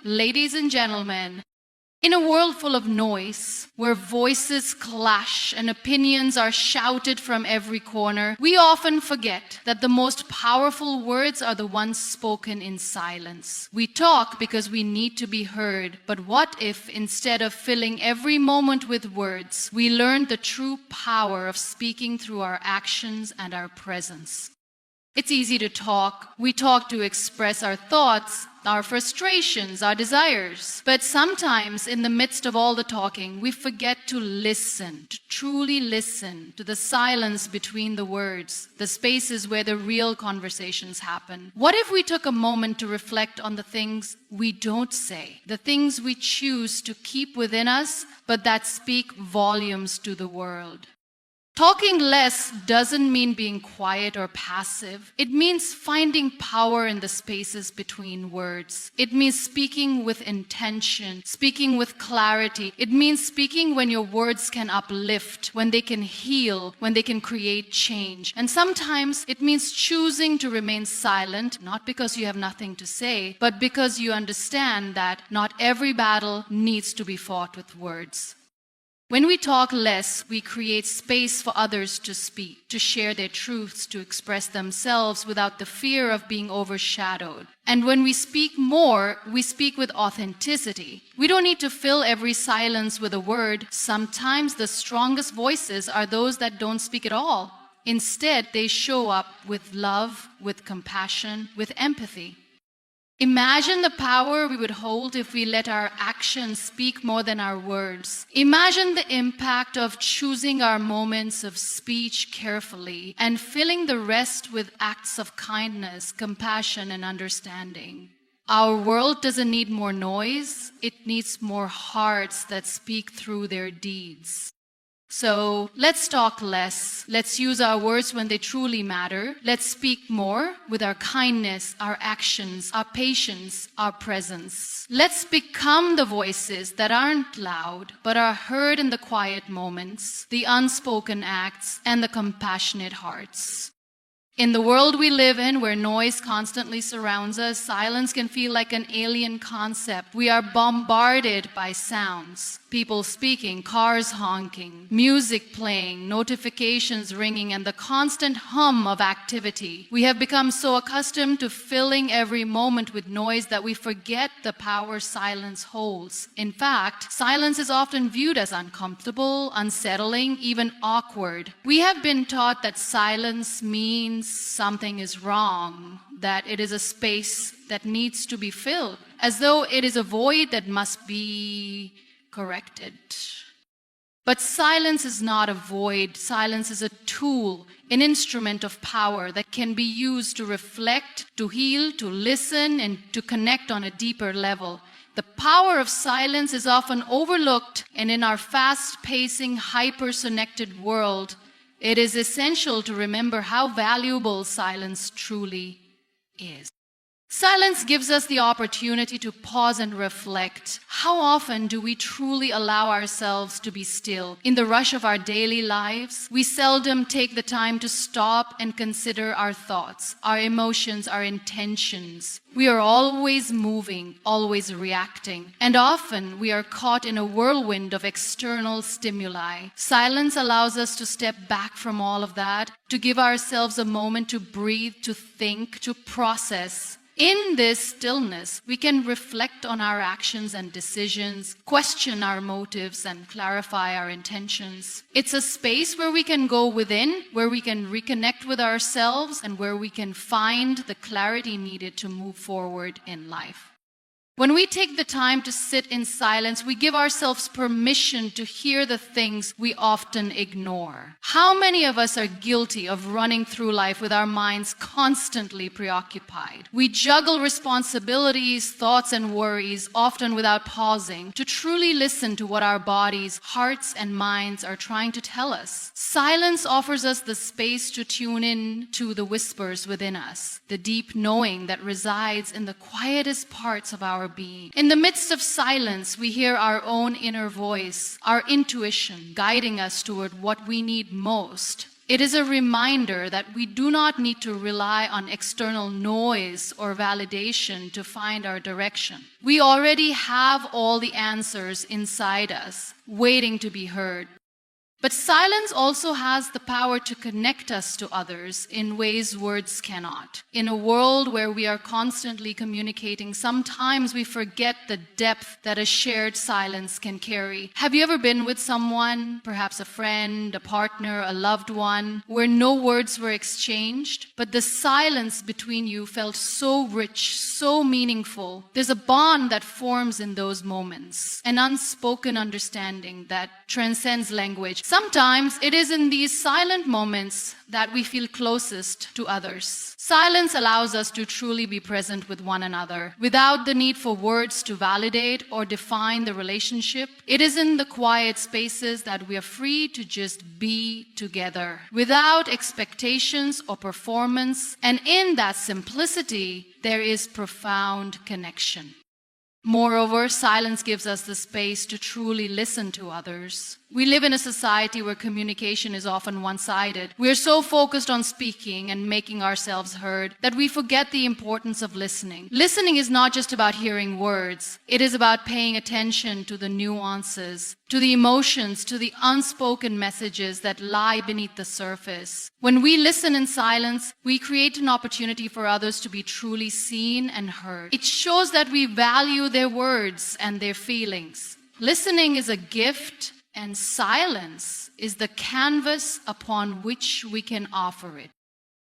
Ladies and gentlemen, in a world full of noise, where voices clash and opinions are shouted from every corner, we often forget that the most powerful words are the ones spoken in silence. We talk because we need to be heard, but what if, instead of filling every moment with words, we learned the true power of speaking through our actions and our presence? It's easy to talk. We talk to express our thoughts, our frustrations, our desires. But sometimes, in the midst of all the talking, we forget to listen, to truly listen to the silence between the words, the spaces where the real conversations happen. What if we took a moment to reflect on the things we don't say, the things we choose to keep within us, but that speak volumes to the world? Talking less doesn't mean being quiet or passive. It means finding power in the spaces between words. It means speaking with intention, speaking with clarity. It means speaking when your words can uplift, when they can heal, when they can create change. And sometimes it means choosing to remain silent, not because you have nothing to say, but because you understand that not every battle needs to be fought with words. When we talk less, we create space for others to speak, to share their truths, to express themselves without the fear of being overshadowed. And when we speak more, we speak with authenticity. We don't need to fill every silence with a word. Sometimes the strongest voices are those that don't speak at all. Instead, they show up with love, with compassion, with empathy. Imagine the power we would hold if we let our actions speak more than our words. Imagine the impact of choosing our moments of speech carefully and filling the rest with acts of kindness, compassion, and understanding. Our world doesn't need more noise. It needs more hearts that speak through their deeds. So let's talk less. Let's use our words when they truly matter. Let's speak more with our kindness, our actions, our patience, our presence. Let's become the voices that aren't loud, but are heard in the quiet moments, the unspoken acts, and the compassionate hearts. In the world we live in, where noise constantly surrounds us, silence can feel like an alien concept. We are bombarded by sounds. People speaking, cars honking, music playing, notifications ringing, and the constant hum of activity. We have become so accustomed to filling every moment with noise that we forget the power silence holds. In fact, silence is often viewed as uncomfortable, unsettling, even awkward. We have been taught that silence means something is wrong, that it is a space that needs to be filled, as though it is a void that must be corrected. But silence is not a void. Silence is a tool, an instrument of power that can be used to reflect, to heal, to listen, and to connect on a deeper level. The power of silence is often overlooked, and in our fast-pacing, hyper-connected world, it is essential to remember how valuable silence truly is. Silence gives us the opportunity to pause and reflect. How often do we truly allow ourselves to be still? In the rush of our daily lives, we seldom take the time to stop and consider our thoughts, our emotions, our intentions. We are always moving, always reacting, and often we are caught in a whirlwind of external stimuli. Silence allows us to step back from all of that, to give ourselves a moment to breathe, to think, to process. In this stillness, we can reflect on our actions and decisions, question our motives, and clarify our intentions. It's a space where we can go within, where we can reconnect with ourselves, and where we can find the clarity needed to move forward in life. When we take the time to sit in silence, we give ourselves permission to hear the things we often ignore. How many of us are guilty of running through life with our minds constantly preoccupied? We juggle responsibilities, thoughts, and worries, often without pausing, to truly listen to what our bodies, hearts, and minds are trying to tell us. Silence offers us the space to tune in to the whispers within us, the deep knowing that resides in the quietest parts of our being. In the midst of silence, we hear our own inner voice, our intuition, guiding us toward what we need most. It is a reminder that we do not need to rely on external noise or validation to find our direction. We already have all the answers inside us, waiting to be heard. But silence also has the power to connect us to others in ways words cannot. In a world where we are constantly communicating, sometimes we forget the depth that a shared silence can carry. Have you ever been with someone, perhaps a friend, a partner, a loved one, where no words were exchanged, but the silence between you felt so rich, so meaningful? There's a bond that forms in those moments, an unspoken understanding that transcends language. Sometimes it is in these silent moments that we feel closest to others. Silence allows us to truly be present with one another without the need for words to validate or define the relationship. It is in the quiet spaces that we are free to just be together without expectations or performance, and in that simplicity, there is profound connection. Moreover, silence gives us the space to truly listen to others. We live in a society where communication is often one-sided. We are so focused on speaking and making ourselves heard that we forget the importance of listening. Listening is not just about hearing words. It is about paying attention to the nuances, to the emotions, to the unspoken messages that lie beneath the surface. When we listen in silence, we create an opportunity for others to be truly seen and heard. It shows that we value their words and their feelings. Listening is a gift, and silence is the canvas upon which we can offer it.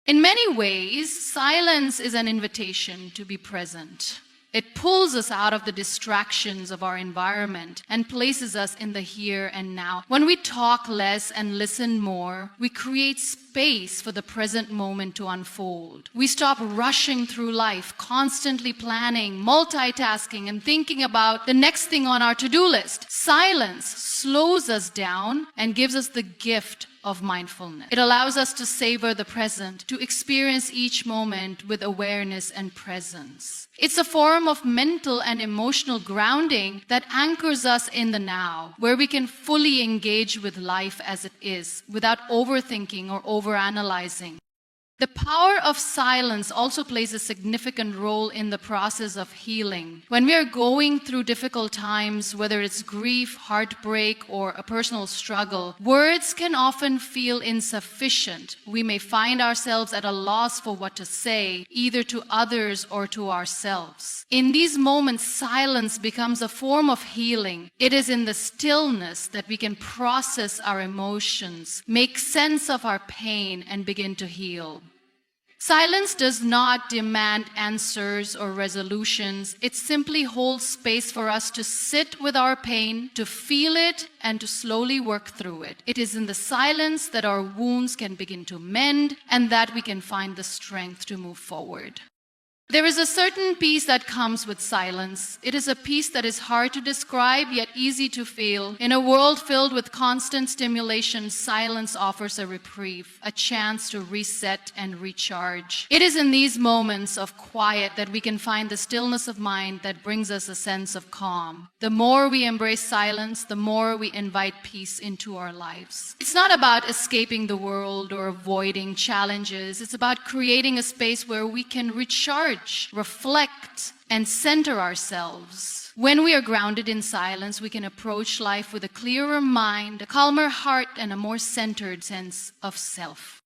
In many ways, silence is an invitation to be present. It pulls us out of the distractions of our environment and places us in the here and now. When we talk less and listen more, we create space for the present moment to unfold. We stop rushing through life, constantly planning, multitasking, and thinking about the next thing on our to-do list. Silence slows us down and gives us the gift of mindfulness. It allows us to savor the present, to experience each moment with awareness and presence. It's a form of mental and emotional grounding that anchors us in the now, where we can fully engage with life as it is, without overthinking or overanalyzing. The power of silence also plays a significant role in the process of healing. When we are going through difficult times, whether it's grief, heartbreak, or a personal struggle, words can often feel insufficient. We may find ourselves at a loss for what to say, either to others or to ourselves. In these moments, silence becomes a form of healing. It is in the stillness that we can process our emotions, make sense of our pain, and begin to heal. Silence does not demand answers or resolutions. It simply holds space for us to sit with our pain, to feel it, and to slowly work through it. It is in the silence that our wounds can begin to mend and that we can find the strength to move forward. There is a certain peace that comes with silence. It is a peace that is hard to describe, yet easy to feel. In a world filled with constant stimulation, silence offers a reprieve, a chance to reset and recharge. It is in these moments of quiet that we can find the stillness of mind that brings us a sense of calm. The more we embrace silence, the more we invite peace into our lives. It's not about escaping the world or avoiding challenges. It's about creating a space where we can recharge, reflect, and center ourselves. When we are grounded in silence, we can approach life with a clearer mind, a calmer heart, and a more centered sense of self.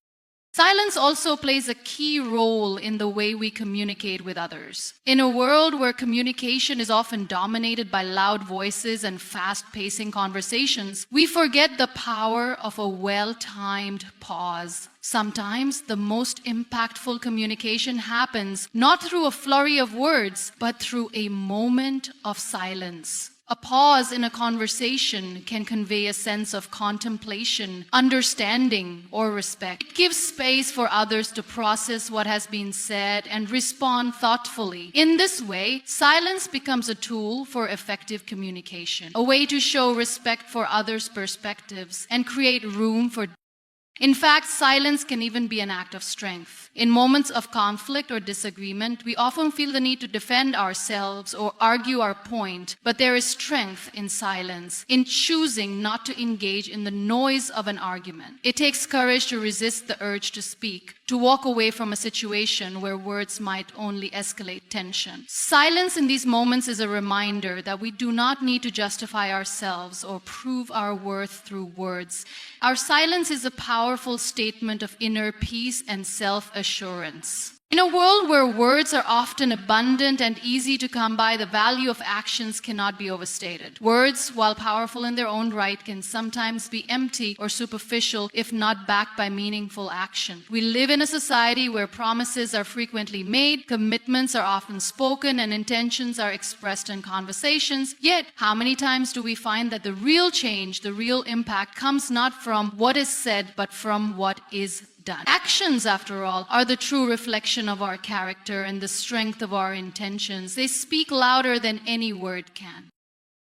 Silence also plays a key role in the way we communicate with others. In a world where communication is often dominated by loud voices and fast-pacing conversations, we forget the power of a well-timed pause. Sometimes the most impactful communication happens not through a flurry of words, but through a moment of silence. A pause in a conversation can convey a sense of contemplation, understanding, or respect. It gives space for others to process what has been said and respond thoughtfully. In this way, silence becomes a tool for effective communication, a way to show respect for others' perspectives and create room for In fact, silence can even be an act of strength. In moments of conflict or disagreement, we often feel the need to defend ourselves or argue our point, but there is strength in silence, in choosing not to engage in the noise of an argument. It takes courage to resist the urge to speak, to walk away from a situation where words might only escalate tension. Silence in these moments is a reminder that we do not need to justify ourselves or prove our worth through words. Our silence is a powerful statement of inner peace and self-assurance. In a world where words are often abundant and easy to come by, the value of actions cannot be overstated. Words, while powerful in their own right, can sometimes be empty or superficial if not backed by meaningful action. We live in a society where promises are frequently made, commitments are often spoken, and intentions are expressed in conversations. Yet, how many times do we find that the real change, the real impact comes not from what is said, but from what is done? Actions, after all, are the true reflection of our character and the strength of our intentions. They speak louder than any word can.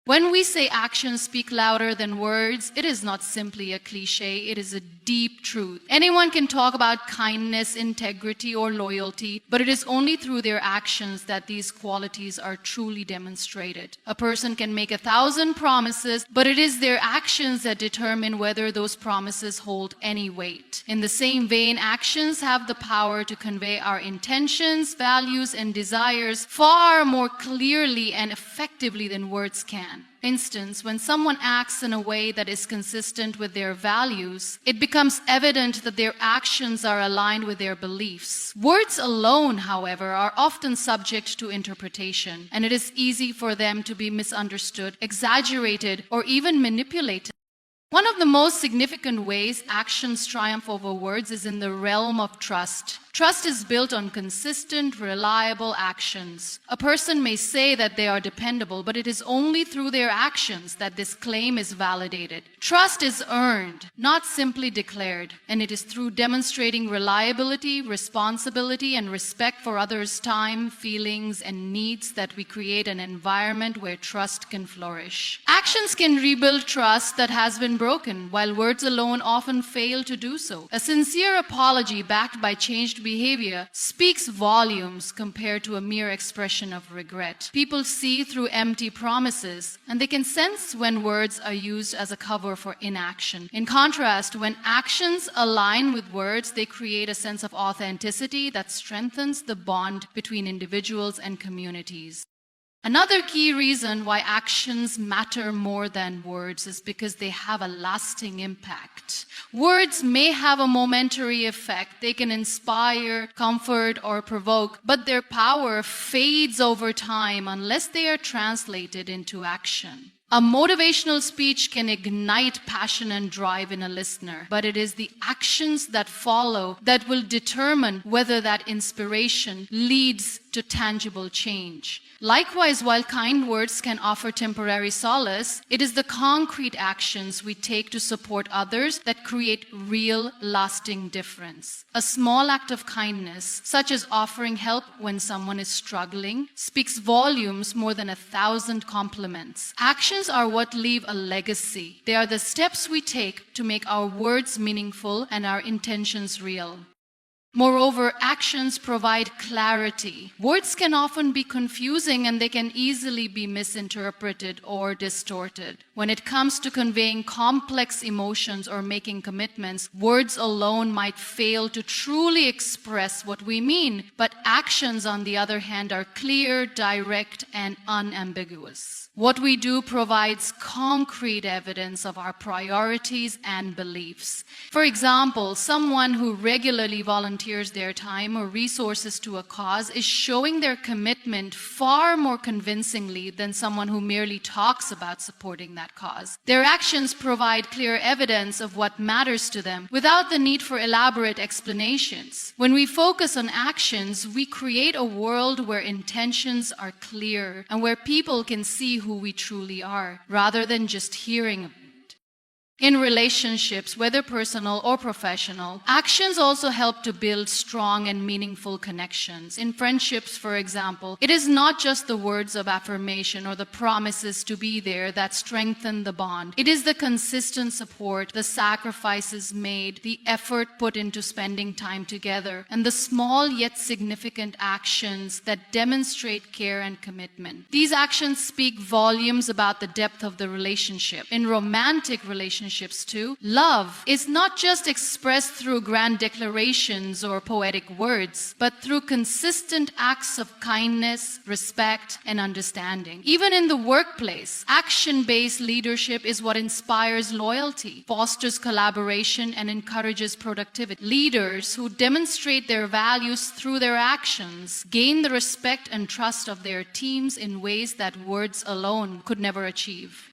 When we say actions speak louder than words, it is not simply a cliche, it is a deep truth. Anyone can talk about kindness, integrity, or loyalty, but it is only through their actions that these qualities are truly demonstrated. A person can make 1,000 promises, but it is their actions that determine whether those promises hold any weight. In the same vein, actions have the power to convey our intentions, values, and desires far more clearly and effectively than words can. For instance, when someone acts in a way that is consistent with their values, it becomes evident that their actions are aligned with their beliefs. Words alone, however, are often subject to interpretation, and it is easy for them to be misunderstood, exaggerated, or even manipulated. One of the most significant ways actions triumph over words is in the realm of trust. Trust is built on consistent, reliable actions. A person may say that they are dependable, but it is only through their actions that this claim is validated. Trust is earned, not simply declared, and it is through demonstrating reliability, responsibility, and respect for others' time, feelings, and needs that we create an environment where trust can flourish. Actions can rebuild trust that has been broken, while words alone often fail to do so. A sincere apology backed by changed behavior speaks volumes compared to a mere expression of regret. People see through empty promises, and they can sense when words are used as a cover for inaction. In contrast, when actions align with words, they create a sense of authenticity that strengthens the bond between individuals and communities. Another key reason why actions matter more than words is because they have a lasting impact. Words may have a momentary effect. They can inspire, comfort, or provoke, but their power fades over time unless they are translated into action. A motivational speech can ignite passion and drive in a listener, but it is the actions that follow that will determine whether that inspiration leads to tangible change. Likewise, while kind words can offer temporary solace, it is the concrete actions we take to support others that create real, lasting difference. A small act of kindness, such as offering help when someone is struggling, speaks volumes more than 1,000 compliments. Actions are what leave a legacy. They are the steps we take to make our words meaningful and our intentions real. Moreover, actions provide clarity. Words can often be confusing and they can easily be misinterpreted or distorted. When it comes to conveying complex emotions or making commitments, words alone might fail to truly express what we mean, but actions, on the other hand, are clear, direct, and unambiguous. What we do provides concrete evidence of our priorities and beliefs. For example, someone who regularly volunteers their time or resources to a cause is showing their commitment far more convincingly than someone who merely talks about supporting that cause. Their actions provide clear evidence of what matters to them without the need for elaborate explanations. When we focus on actions, we create a world where intentions are clear and where people can see who we truly are, rather than just hearing In relationships, whether personal or professional, actions also help to build strong and meaningful connections. In friendships, for example, it is not just the words of affirmation or the promises to be there that strengthen the bond. It is the consistent support, the sacrifices made, the effort put into spending time together, and the small yet significant actions that demonstrate care and commitment. These actions speak volumes about the depth of the relationship. In romantic relationships too, love is not just expressed through grand declarations or poetic words, but through consistent acts of kindness, respect, and understanding. Even in the workplace, action-based leadership is what inspires loyalty, fosters collaboration, and encourages productivity. Leaders who demonstrate their values through their actions gain the respect and trust of their teams in ways that words alone could never achieve.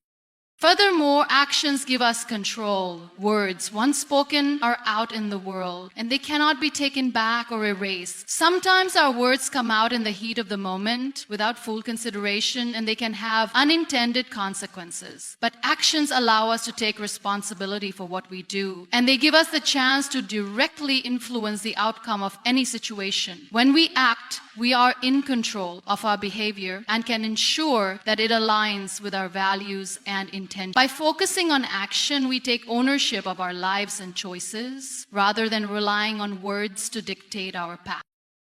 Furthermore, actions give us control. Words, once spoken, are out in the world, and they cannot be taken back or erased. Sometimes our words come out in the heat of the moment without full consideration, and they can have unintended consequences. But actions allow us to take responsibility for what we do, and they give us the chance to directly influence the outcome of any situation. When we act, we are in control of our behavior and can ensure that it aligns with our values and intent. By focusing on action, we take ownership of our lives and choices rather than relying on words to dictate our path.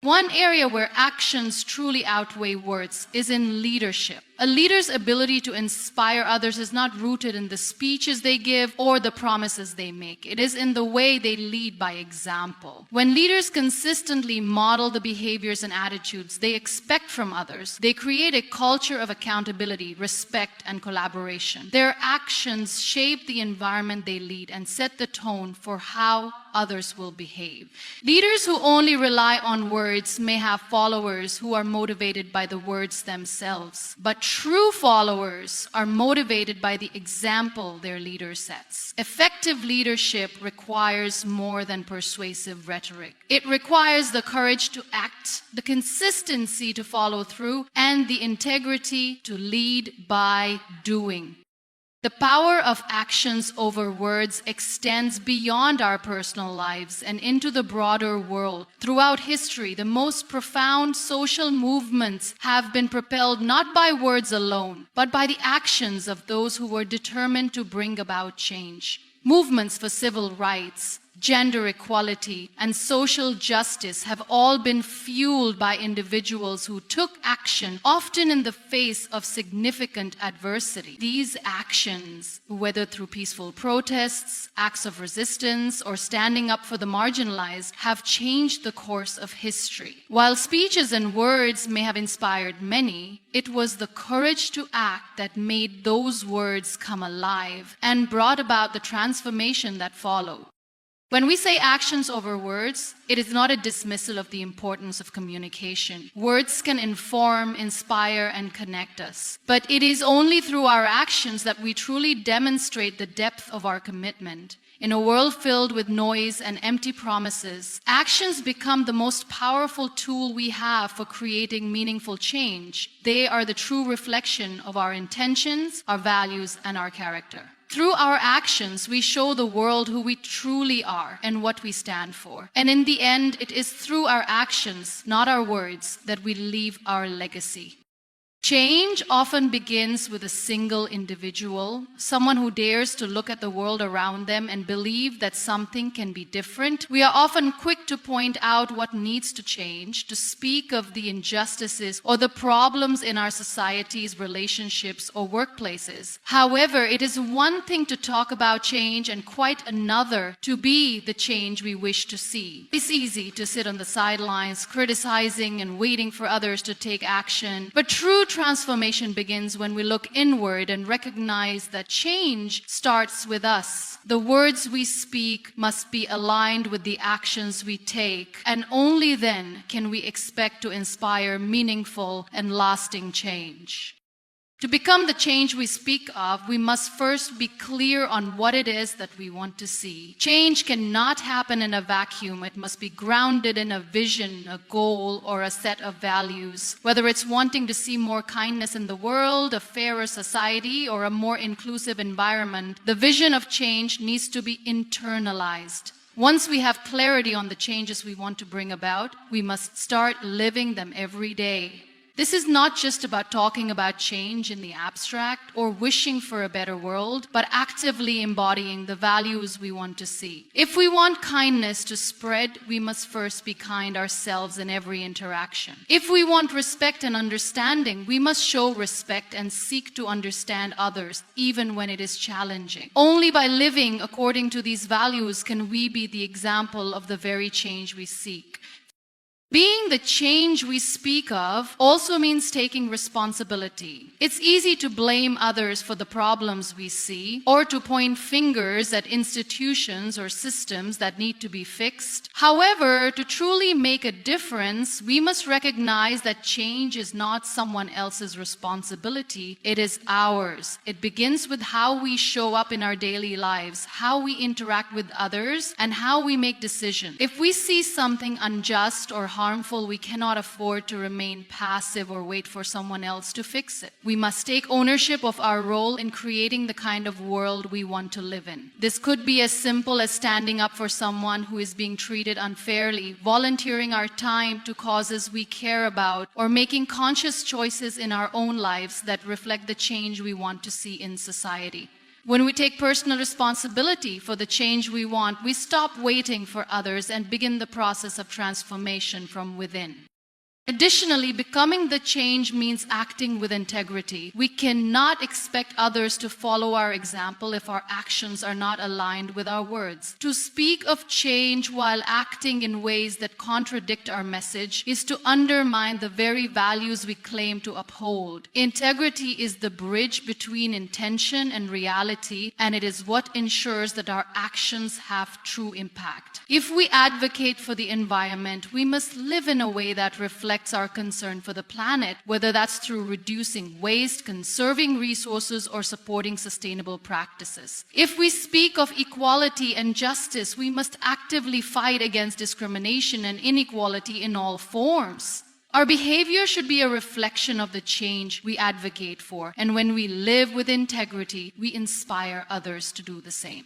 One area where actions truly outweigh words is in leadership. A leader's ability to inspire others is not rooted in the speeches they give or the promises they make. It is in the way they lead by example. When leaders consistently model the behaviors and attitudes they expect from others, they create a culture of accountability, respect, and collaboration. Their actions shape the environment they lead and set the tone for how others will behave. Leaders who only rely on words may have followers who are motivated by the words themselves, but true followers are motivated by the example their leader sets. Effective leadership requires more than persuasive rhetoric. It requires the courage to act, the consistency to follow through, and the integrity to lead by doing. The power of actions over words extends beyond our personal lives and into the broader world. Throughout history, the most profound social movements have been propelled not by words alone, but by the actions of those who were determined to bring about change. Movements for civil rights, gender equality, and social justice have all been fueled by individuals who took action, often in the face of significant adversity. These actions, whether through peaceful protests, acts of resistance, or standing up for the marginalized, have changed the course of history. While speeches and words may have inspired many, it was the courage to act that made those words come alive and brought about the transformation that followed. When we say actions over words, it is not a dismissal of the importance of communication. Words can inform, inspire, and connect us. But it is only through our actions that we truly demonstrate the depth of our commitment. In a world filled with noise and empty promises, actions become the most powerful tool we have for creating meaningful change. They are the true reflection of our intentions, our values, and our character. Through our actions, we show the world who we truly are and what we stand for. And in the end, it is through our actions, not our words, that we leave our legacy. Change often begins with a single individual, someone who dares to look at the world around them and believe that something can be different. We are often quick to point out what needs to change, to speak of the injustices or the problems in our society's relationships or workplaces. However, it is one thing to talk about change and quite another to be the change we wish to see. It's easy to sit on the sidelines, criticizing and waiting for others to take action, but true transformation begins when we look inward and recognize that change starts with us. The words we speak must be aligned with the actions we take, and only then can we expect to inspire meaningful and lasting change. To become the change we speak of, we must first be clear on what it is that we want to see. Change cannot happen in a vacuum. It must be grounded in a vision, a goal, or a set of values. Whether it's wanting to see more kindness in the world, a fairer society, or a more inclusive environment, the vision of change needs to be internalized. Once we have clarity on the changes we want to bring about, we must start living them every day. This is not just about talking about change in the abstract or wishing for a better world, but actively embodying the values we want to see. If we want kindness to spread, we must first be kind ourselves in every interaction. If we want respect and understanding, we must show respect and seek to understand others, even when it is challenging. Only by living according to these values can we be the example of the very change we seek. Being the change we speak of also means taking responsibility. It's easy to blame others for the problems we see or to point fingers at institutions or systems that need to be fixed. However, to truly make a difference, we must recognize that change is not someone else's responsibility, it is ours. It begins with how we show up in our daily lives, how we interact with others, and how we make decisions. If we see something unjust or harmful, we cannot afford to remain passive or wait for someone else to fix it. We must take ownership of our role in creating the kind of world we want to live in. This could be as simple as standing up for someone who is being treated unfairly, volunteering our time to causes we care about, or making conscious choices in our own lives that reflect the change we want to see in society. When we take personal responsibility for the change we want, we stop waiting for others and begin the process of transformation from within. Additionally, becoming the change means acting with integrity. We cannot expect others to follow our example if our actions are not aligned with our words. To speak of change while acting in ways that contradict our message is to undermine the very values we claim to uphold. Integrity is the bridge between intention and reality, and it is what ensures that our actions have true impact. If we advocate for the environment, we must live in a way that reflects our concern for the planet, whether that's through reducing waste, conserving resources, or supporting sustainable practices. If we speak of equality and justice, we must actively fight against discrimination and inequality in all forms. Our behavior should be a reflection of the change we advocate for, and when we live with integrity, we inspire others to do the same.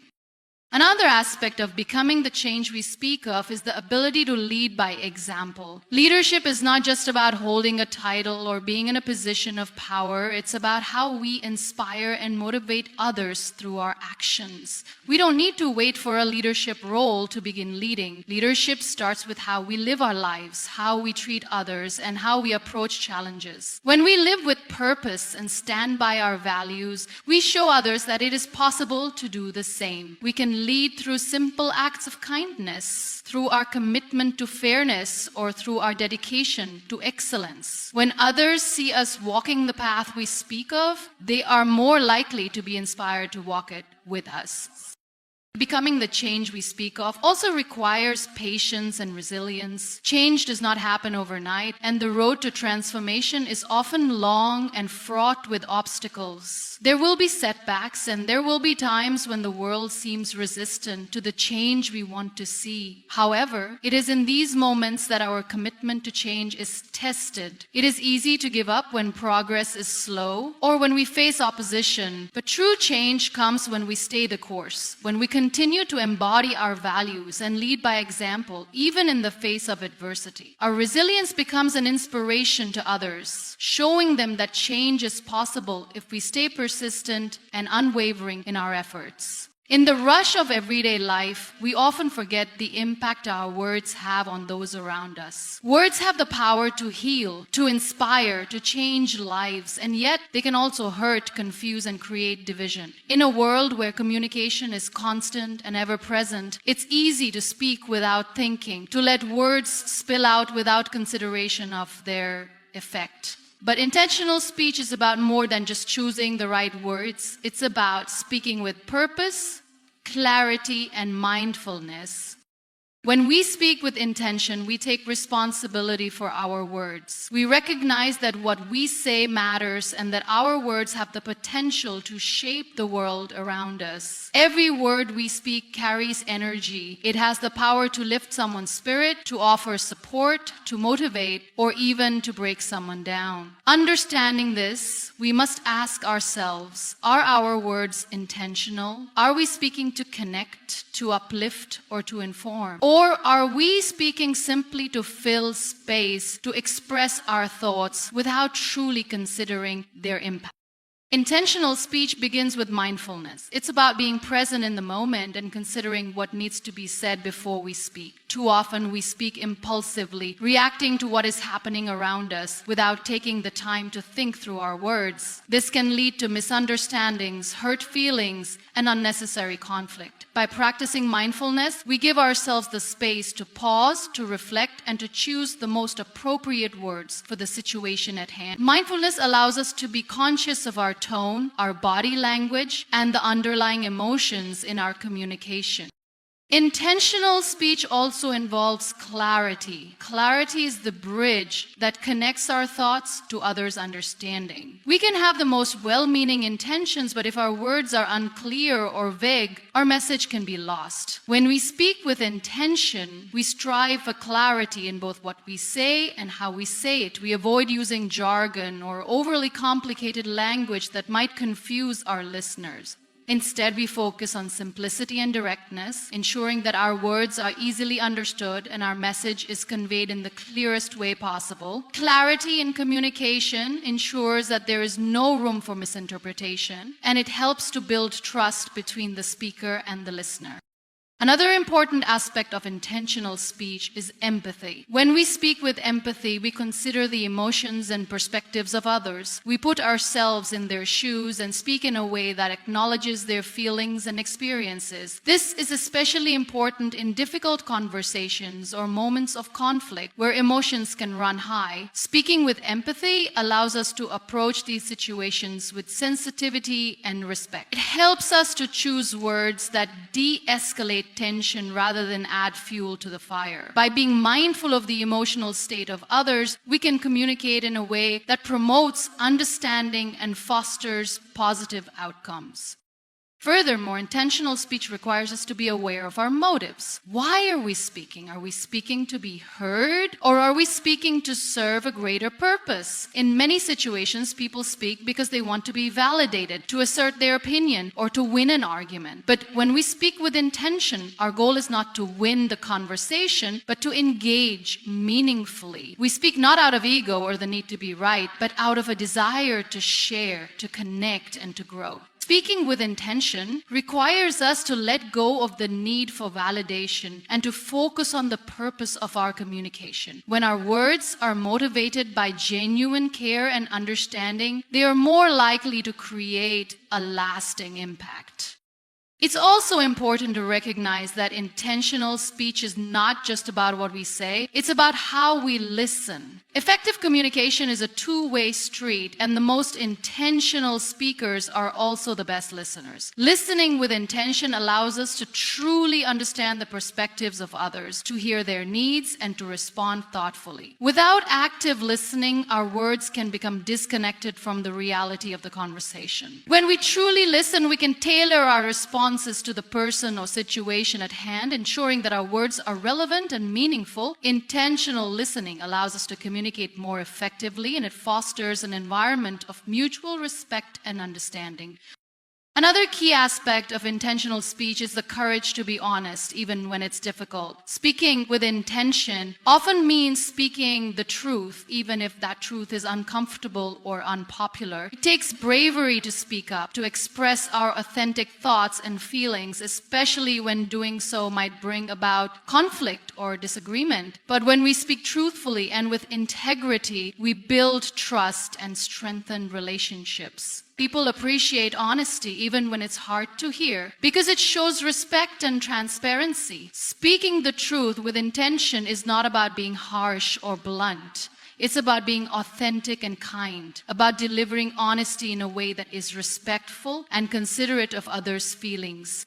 Another aspect of becoming the change we speak of is the ability to lead by example. Leadership is not just about holding a title or being in a position of power. It's about how we inspire and motivate others through our actions. We don't need to wait for a leadership role to begin leading. Leadership starts with how we live our lives, how we treat others, and how we approach challenges. When we live with purpose and stand by our values, we show others that it is possible to do the same. We can lead through simple acts of kindness, through our commitment to fairness, or through our dedication to excellence. When others see us walking the path we speak of, they are more likely to be inspired to walk it with us. Becoming the change we speak of also requires patience and resilience. Change does not happen overnight, and the road to transformation is often long and fraught with obstacles. There will be setbacks, and there will be times when the world seems resistant to the change we want to see. However, it is in these moments that our commitment to change is tested. It is easy to give up when progress is slow or when we face opposition, but true change comes when we stay the course, when we continue to embody our values and lead by example, even in the face of adversity. Our resilience becomes an inspiration to others, showing them that change is possible if we stay persistent and unwavering in our efforts. In the rush of everyday life, we often forget the impact our words have on those around us. Words have the power to heal, to inspire, to change lives, and yet they can also hurt, confuse, and create division. In a world where communication is constant and ever-present, it's easy to speak without thinking, to let words spill out without consideration of their effect. But intentional speech is about more than just choosing the right words. It's about speaking with purpose, clarity, and mindfulness. When we speak with intention, we take responsibility for our words. We recognize that what we say matters and that our words have the potential to shape the world around us. Every word we speak carries energy. It has the power to lift someone's spirit, to offer support, to motivate, or even to break someone down. Understanding this, we must ask ourselves, are our words intentional? Are we speaking to connect, to uplift, or to inform? Or are we speaking simply to fill space, to express our thoughts without truly considering their impact? Intentional speech begins with mindfulness. It's about being present in the moment and considering what needs to be said before we speak. Too often we speak impulsively, reacting to what is happening around us without taking the time to think through our words. This can lead to misunderstandings, hurt feelings, and unnecessary conflict. By practicing mindfulness, we give ourselves the space to pause, to reflect, and to choose the most appropriate words for the situation at hand. Mindfulness allows us to be conscious of our tone, our body language, and the underlying emotions in our communication. Intentional speech also involves clarity. Clarity is the bridge that connects our thoughts to others' understanding. We can have the most well-meaning intentions, but if our words are unclear or vague, our message can be lost. When we speak with intention, we strive for clarity in both what we say and how we say it. We avoid using jargon or overly complicated language that might confuse our listeners. Instead, we focus on simplicity and directness, ensuring that our words are easily understood and our message is conveyed in the clearest way possible. Clarity in communication ensures that there is no room for misinterpretation, and it helps to build trust between the speaker and the listener. Another important aspect of intentional speech is empathy. When we speak with empathy, we consider the emotions and perspectives of others. We put ourselves in their shoes and speak in a way that acknowledges their feelings and experiences. This is especially important in difficult conversations or moments of conflict where emotions can run high. Speaking with empathy allows us to approach these situations with sensitivity and respect. It helps us to choose words that de-escalate tension rather than add fuel to the fire. By being mindful of the emotional state of others, we can communicate in a way that promotes understanding and fosters positive outcomes. Furthermore, intentional speech requires us to be aware of our motives. Why are we speaking? Are we speaking to be heard, or are we speaking to serve a greater purpose? In many situations, people speak because they want to be validated, to assert their opinion, or to win an argument. But when we speak with intention, our goal is not to win the conversation, but to engage meaningfully. We speak not out of ego or the need to be right, but out of a desire to share, to connect, and to grow. Speaking with intention requires us to let go of the need for validation and to focus on the purpose of our communication. When our words are motivated by genuine care and understanding, they are more likely to create a lasting impact. It's also important to recognize that intentional speech is not just about what we say, it's about how we listen. Effective communication is a two-way street, and the most intentional speakers are also the best listeners. Listening with intention allows us to truly understand the perspectives of others, to hear their needs, and to respond thoughtfully. Without active listening, our words can become disconnected from the reality of the conversation. When we truly listen, we can tailor our responses to the person or situation at hand, ensuring that our words are relevant and meaningful. Intentional listening allows us to communicate more effectively, and it fosters an environment of mutual respect and understanding. Another key aspect of intentional speech is the courage to be honest, even when it's difficult. Speaking with intention often means speaking the truth, even if that truth is uncomfortable or unpopular. It takes bravery to speak up, to express our authentic thoughts and feelings, especially when doing so might bring about conflict or disagreement. But when we speak truthfully and with integrity, we build trust and strengthen relationships. People appreciate honesty even when it's hard to hear because it shows respect and transparency. Speaking the truth with intention is not about being harsh or blunt. It's about being authentic and kind, about delivering honesty in a way that is respectful and considerate of others' feelings.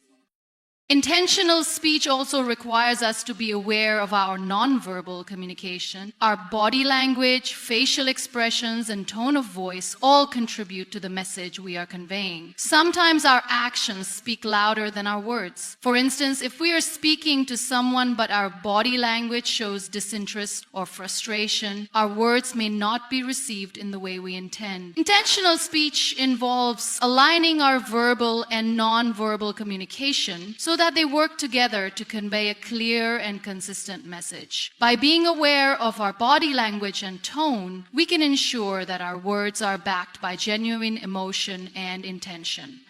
Intentional speech also requires us to be aware of our nonverbal communication. Our body language, facial expressions, and tone of voice all contribute to the message we are conveying. Sometimes our actions speak louder than our words. For instance, if we are speaking to someone but our body language shows disinterest or frustration, our words may not be received in the way we intend. Intentional speech involves aligning our verbal and nonverbal communication so that they work together to convey a clear and consistent message. By being aware of our body language and tone, we can ensure that our words are backed by genuine emotion and intention.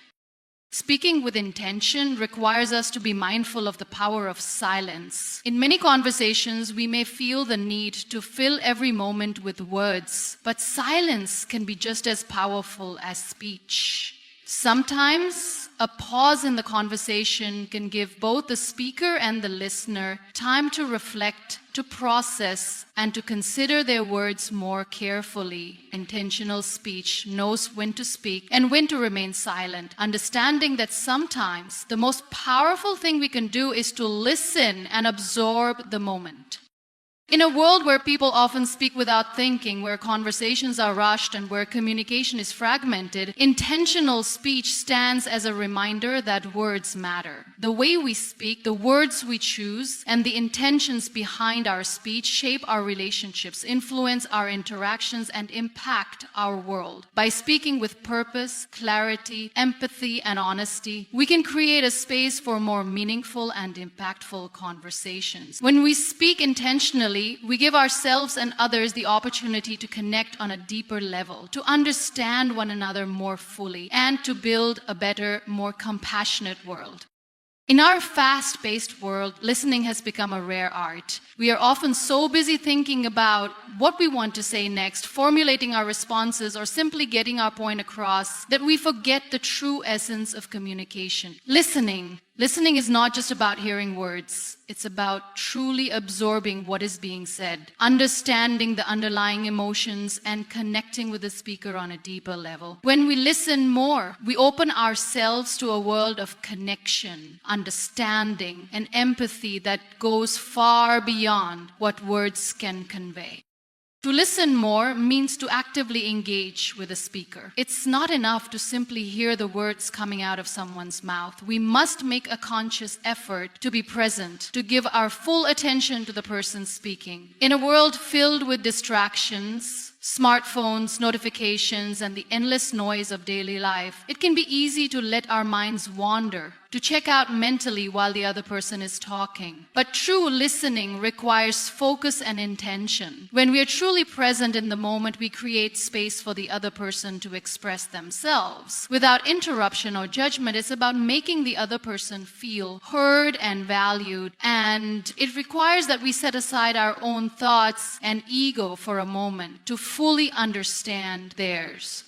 Speaking with intention requires us to be mindful of the power of silence. In many conversations, we may feel the need to fill every moment with words, but silence can be just as powerful as speech. Sometimes, a pause in the conversation can give both the speaker and the listener time to reflect, to process, and to consider their words more carefully. Intentional speech knows when to speak and when to remain silent, understanding that sometimes the most powerful thing we can do is to listen and absorb the moment. In a world where people often speak without thinking, where conversations are rushed, and where communication is fragmented, intentional speech stands as a reminder that words matter. The way we speak, the words we choose, and the intentions behind our speech shape our relationships, influence our interactions, and impact our world. By speaking with purpose, clarity, empathy, and honesty, we can create a space for more meaningful and impactful conversations. When we speak intentionally, we give ourselves and others the opportunity to connect on a deeper level, to understand one another more fully, and to build a better, more compassionate world. In our fast-paced world, listening has become a rare art. We are often so busy thinking about what we want to say next, formulating our responses, or simply getting our point across, that we forget the true essence of communication. Listening is not just about hearing words. It's about truly absorbing what is being said, understanding the underlying emotions, and connecting with the speaker on a deeper level. When we listen more, we open ourselves to a world of connection, understanding, and empathy that goes far beyond what words can convey. To listen more means to actively engage with a speaker. It's not enough to simply hear the words coming out of someone's mouth. We must make a conscious effort to be present, to give our full attention to the person speaking. In a world filled with distractions, smartphones, notifications, and the endless noise of daily life, it can be easy to let our minds wander, to check out mentally while the other person is talking. But true listening requires focus and intention. When we are truly present in the moment, we create space for the other person to express themselves. Without interruption or judgment, it's about making the other person feel heard and valued, and it requires that we set aside our own thoughts and ego for a moment to fully understand theirs.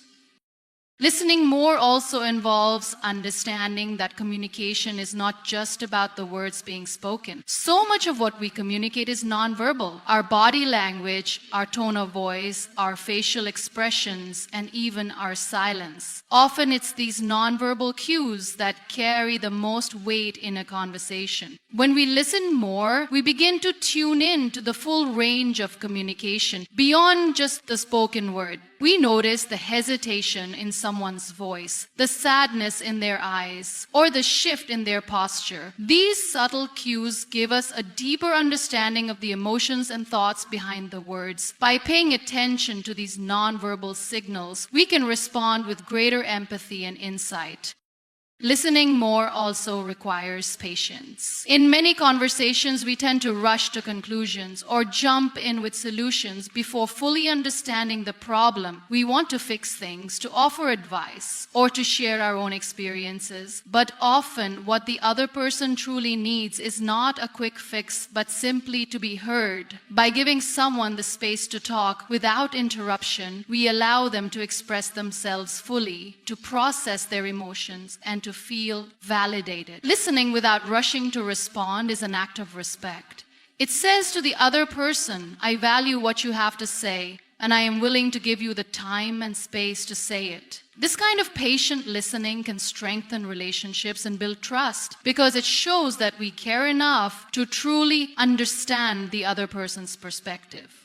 Listening more also involves understanding that communication is not just about the words being spoken. So much of what we communicate is nonverbal. Our body language, our tone of voice, our facial expressions, and even our silence. Often it's these nonverbal cues that carry the most weight in a conversation. When we listen more, we begin to tune in to the full range of communication beyond just the spoken word. We notice the hesitation in someone's voice, the sadness in their eyes, or the shift in their posture. These subtle cues give us a deeper understanding of the emotions and thoughts behind the words. By paying attention to these nonverbal signals, we can respond with greater empathy and insight. Listening more also requires patience. In many conversations, we tend to rush to conclusions or jump in with solutions before fully understanding the problem. We want to fix things, to offer advice, or to share our own experiences. But often, what the other person truly needs is not a quick fix, but simply to be heard. By giving someone the space to talk without interruption, we allow them to express themselves fully, to process their emotions, and to feel validated. Listening without rushing to respond is an act of respect. It says to the other person, "I value what you have to say, and I am willing to give you the time and space to say it. This kind of patient listening can strengthen relationships and build trust because it shows that we care enough to truly understand the other person's perspective.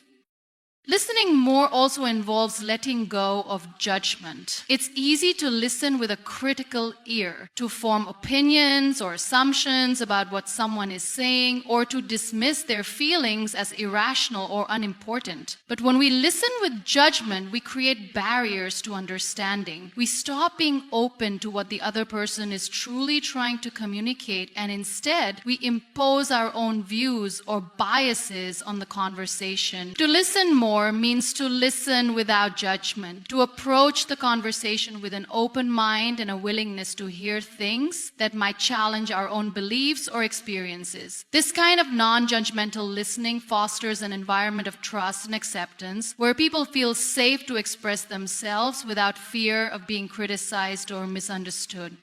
Listening more also involves letting go of judgment. It's easy to listen with a critical ear, to form opinions or assumptions about what someone is saying, or to dismiss their feelings as irrational or unimportant. But when we listen with judgment, we create barriers to understanding. We stop being open to what the other person is truly trying to communicate, and instead, we impose our own views or biases on the conversation. To listen more means to listen without judgment, to approach the conversation with an open mind and a willingness to hear things that might challenge our own beliefs or experiences. This kind of non-judgmental listening fosters an environment of trust and acceptance where people feel safe to express themselves without fear of being criticized or misunderstood.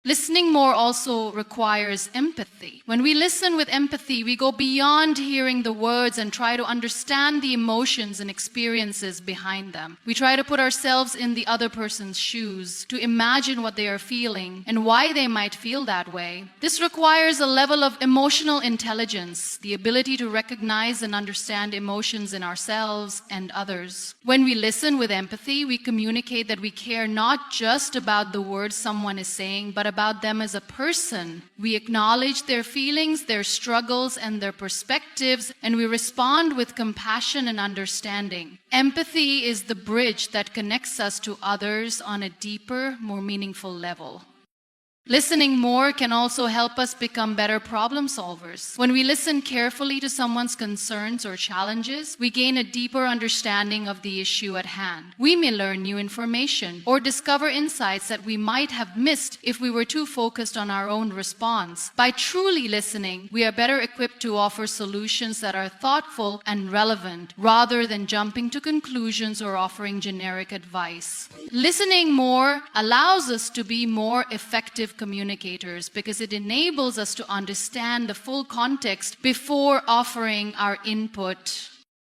Listening more also requires empathy. When we listen with empathy, we go beyond hearing the words and try to understand the emotions and experiences behind them. We try to put ourselves in the other person's shoes, to imagine what they are feeling and why they might feel that way. This requires a level of emotional intelligence, the ability to recognize and understand emotions in ourselves and others. When we listen with empathy, we communicate that we care not just about the words someone is saying, but about them as a person. We acknowledge their feelings, their struggles, and their perspectives, and we respond with compassion and understanding. Empathy is the bridge that connects us to others on a deeper, more meaningful level. Listening more can also help us become better problem solvers. When we listen carefully to someone's concerns or challenges, we gain a deeper understanding of the issue at hand. We may learn new information or discover insights that we might have missed if we were too focused on our own response. By truly listening, we are better equipped to offer solutions that are thoughtful and relevant, rather than jumping to conclusions or offering generic advice. Listening more allows us to be more effective communicators because it enables us to understand the full context before offering our input.